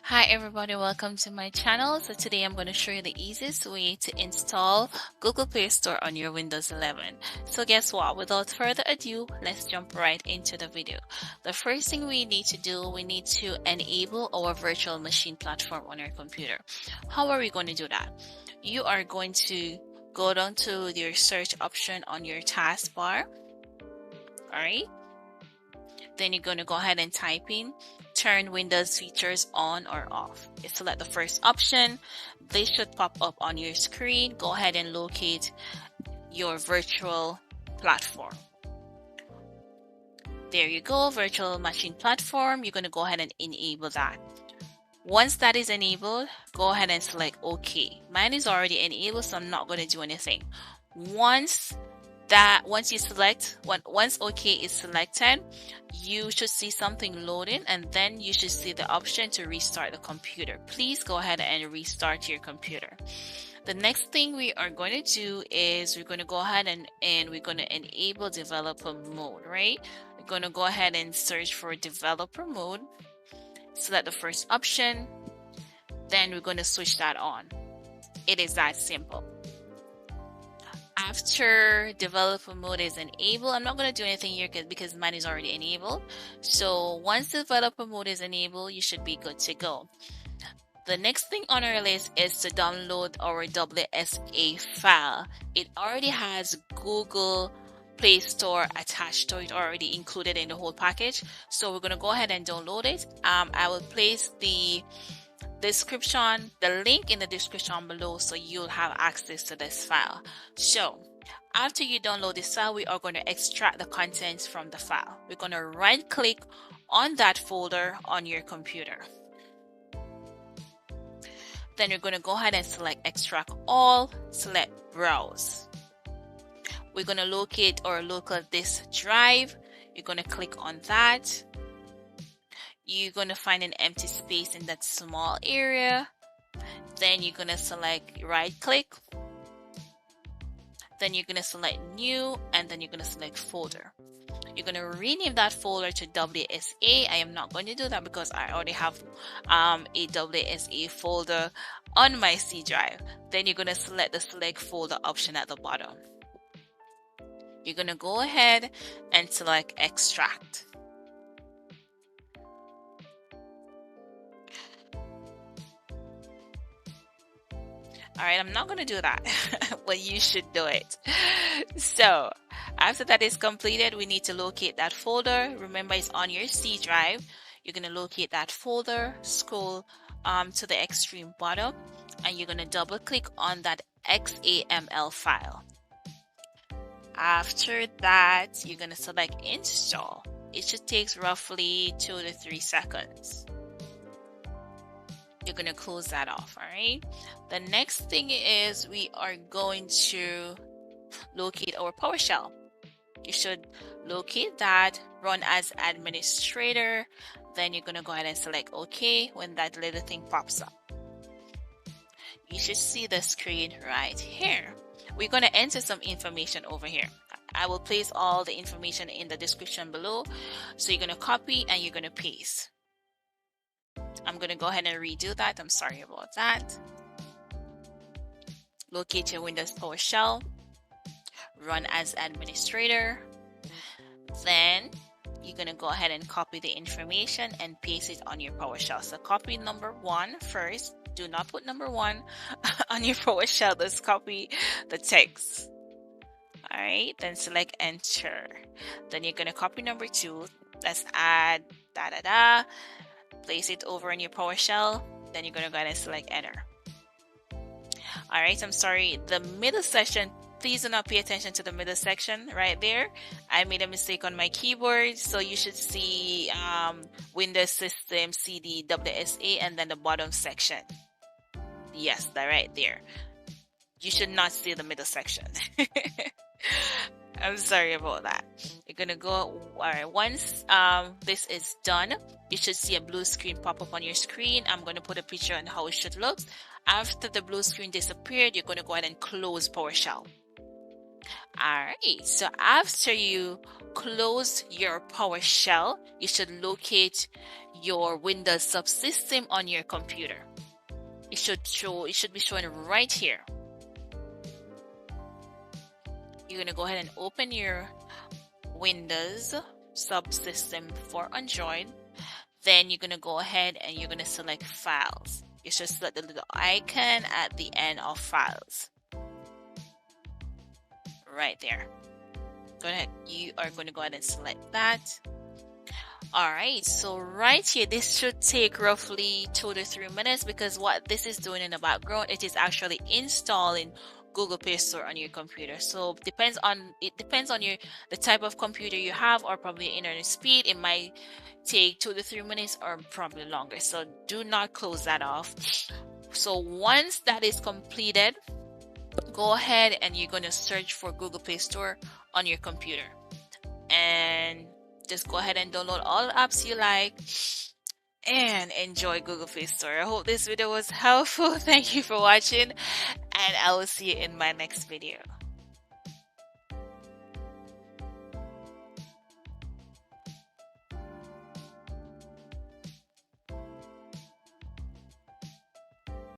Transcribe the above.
Hi everybody, welcome to my channel. So today I'm going to show you the easiest way to install Google Play Store on your Windows 11. So guess what? Without further ado, let's jump right into the video. The first thing we need to do, we need to enable our virtual machine platform on your computer. How are we going to do that? You are going to go down to your search option on your taskbar. Alright. Then you're going to go ahead and type in turn Windows features on or off. You select the first option. They should pop up on your screen. Go ahead and locate your virtual platform. There you go, virtual machine platform. You're going to go ahead and enable that. Once that is enabled, go ahead and select OK. Mine is already enabled, so I'm not going to do anything. Once OK is selected, you should see something loading, and then you should see the option to restart the computer. Please go ahead and restart your computer. The next thing we are going to do is we're going to go ahead and we're going to enable developer mode, right? We're going to go ahead and search for developer mode. Select the first option. Then we're going to switch that on. It is that simple. After developer mode is enabled, I'm not going to do anything here because mine is already enabled. So once developer mode is enabled, you should be good to go. The next thing on our list is to download our WSA file. It already has Google Play Store attached to it, already included in the whole package. So we're going to go ahead and download it. I will place the link in the description below, so you'll have access to this file. So after you download this file, we are going to extract the contents from the file. We're going to right click on that folder on your computer. Then you're going to go ahead and select extract all, select browse. We're going to locate our local disk drive. You're going to click on that. You're going to find an empty space in that small area. Then you're going to select right click. Then you're going to select new, and then you're going to select folder. You're going to rename that folder to WSA. I am not going to do that because I already have a WSA folder on my C drive. Then you're going to select the select folder option at the bottom. You're going to go ahead and select extract. All right, I'm not going to do that, but you should do it. So after that is completed, we need to locate that folder. Remember, it's on your C drive. You're going to locate that folder, scroll to the extreme bottom, and you're going to double click on that XAML file. After that, you're going to select install. It should take roughly 2 to 3 seconds. You're going to close that off. All right. The next thing is we are going to locate our PowerShell. You should locate that, run as administrator. Then you're going to go ahead and select OK when that little thing pops up. You should see the screen right here. We're going to enter some information over here. I will place all the information in the description below. So you're going to copy and you're going to paste. I'm going to go ahead and redo that. I'm sorry about that. Locate your Windows PowerShell. Run as administrator. Then you're going to go ahead and copy the information and paste it on your PowerShell. So copy number 1 first. Do not put number 1 on your PowerShell. Just copy the text. All right. Then select enter. Then you're going to copy number 2. Let's add place it over in your PowerShell. Then you're going to go ahead and select enter. All right, I'm sorry, the middle section, please do not pay attention to the middle section right there. I made a mistake on my keyboard, so you should see Windows System CD WSA and then the bottom section. Yes, that right there. You should not see the middle section. I'm sorry about that. You're gonna go. All right, once this is done, you should see a blue screen pop up on your screen. I'm going to put a picture on how it should look. After the blue screen disappeared, you're going to go ahead and close PowerShell. Alright, so after you close your PowerShell, you should locate your Windows subsystem on your computer. It should be showing right here. You're gonna go ahead and open your Windows subsystem for Android. Then you're gonna go ahead and you're gonna select Files. You should select the little icon at the end of Files. Right there. Go ahead. You are going to go ahead and select that. Alright, so right here, this should take roughly 2 to 3 minutes, because what this is doing in the background, it is actually installing Google Play Store on your computer. So it depends on the type of computer you have, or probably internet speed. It might take 2 to 3 minutes or probably longer. So do not close that off. So once that is completed, go ahead and you're going to search for Google Play Store on your computer, and just go ahead and download all the apps you like and enjoy Google Play Store. I hope this video was helpful. Thank you for watching, and I will see you in my next video.